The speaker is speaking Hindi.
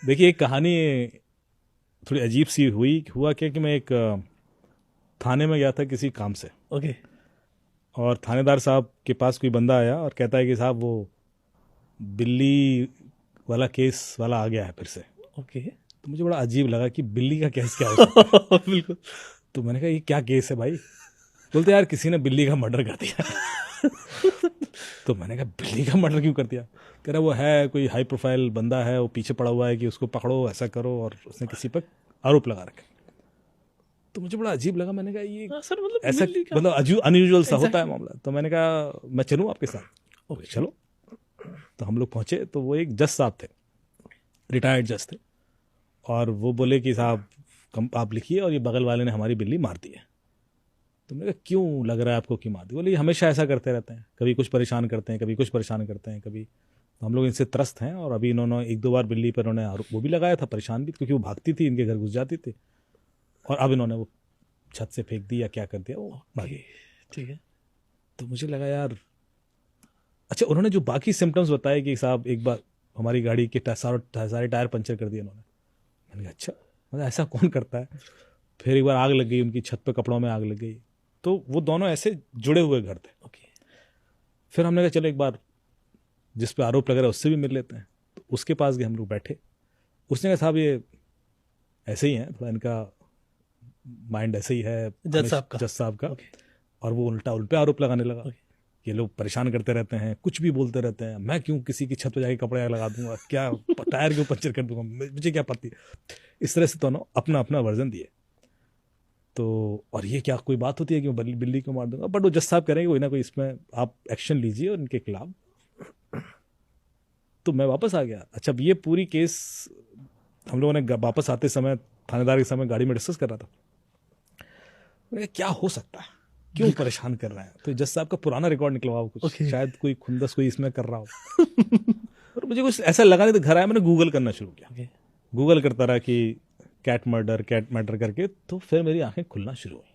देखिए एक कहानी थोड़ी अजीब सी हुआ क्या कि मैं एक थाने में गया था किसी काम से। ओके। और थानेदार साहब के पास कोई बंदा आया और कहता है कि साहब वो बिल्ली वाला केस वाला आ गया है फिर से। ओके। तो मुझे बड़ा अजीब लगा कि बिल्ली का केस क्या हो सकता है। बिल्कुल। तो मैंने कहा ये क्या केस है भाई। बोलते यार किसी ने बिल्ली का मर्डर कर दिया है। तो मैंने कहा बिल्ली का मर्डर क्यों कर दिया। कह रहा वो है कोई हाई प्रोफाइल बंदा है, वो पीछे पड़ा हुआ है कि उसको पकड़ो ऐसा करो, और उसने किसी पर आरोप लगा रखे। तो मुझे बड़ा अजीब लगा। मैंने कहा ये हाँ सर, मतलब ऐसा बिल्ली का मतलब अनयूजुअल सा होता है Exactly. मामला। तो मैंने कहा मैं चलूँ आपके साथ। Okay. चलो। तो हम लोग पहुंचे तो वो एक जज साहब थे, रिटायर्ड जज थे। और वो बोले कि साहब आप लिखिए और ये बगल वाले ने हमारी बिल्ली मार दी है। तो मैंने कहा क्यों लग रहा है आपको कि मार दी। बोले ये हमेशा ऐसा करते रहते हैं, कभी कुछ परेशान करते हैं, कभी कुछ परेशान करते हैं, कभी। तो हम लोग इनसे त्रस्त हैं, और अभी इन्होंने एक दो बार बिल्ली पर उन्होंने आरोप वो भी लगाया था, परेशान भी, क्योंकि वो भागती थी, इनके घर घुस जाती थी। और अब इन्होंने वो छत से फेंक दी या क्या कर दिया, वो भागी। Okay. ठीक है। तो मुझे लगा यार अच्छा, उन्होंने जो बाकी सिम्टम्स बताए कि साहब एक बार हमारी गाड़ी के सारे टायर पंचर कर दिए इन्होंने। मैंने कहा अच्छा, मतलब ऐसा कौन करता है। फिर एक बार आग लग गई, उनकी छत पे कपड़ों में आग लग गई। तो वो दोनों ऐसे जुड़े हुए घर थे। ओके। फिर हमने कहा चलो एक बार जिस पे आरोप लग रहा है उससे भी मिल लेते हैं। तो उसके पास गए हम लोग, बैठे। उसने कहा साहब ये ऐसे ही है, थोड़ा इनका माइंड ऐसे ही है जज साहब का। जज साहब का। ओके। और वो उल्टा उन पे आरोप लगाने लगा। ओके। ये लोग परेशान करते रहते हैं, कुछ भी बोलते रहते हैं, मैं क्यों किसी की छत पर जाके कपड़े लगा दूंगा, क्या टायर क्यों पंचर कर दूंगा, मुझे क्या पता। इस तरह से दोनों अपना अपना वर्जन दिए। तो और ये क्या कोई बात होती है कि मैं बिल्ली को मार दूंगा। बट वो जज साहब कह रहे हैं कोई ना कोई इसमें आप एक्शन लीजिए और इनके खिलाफ। तो मैं वापस आ गया। अच्छा, अब ये पूरी केस हम लोगों ने वापस आते समय थानेदार के समय गाड़ी में डिस्कस कर रहा था। मैंने कहा, क्या हो सकता है, क्यों परेशान कर रहे हैं। तो जज साहब का पुराना रिकॉर्ड निकलवा कुछ, Okay. शायद कोई खुंदस कोई इसमें कर रहा हो। और मुझे कुछ ऐसा लगा नहीं। तो घर आया, मैंने गूगल करना शुरू किया। Okay. गूगल करता रहा कि कैट मर्डर करके। तो फिर मेरी आंखें खुलना शुरू हुई।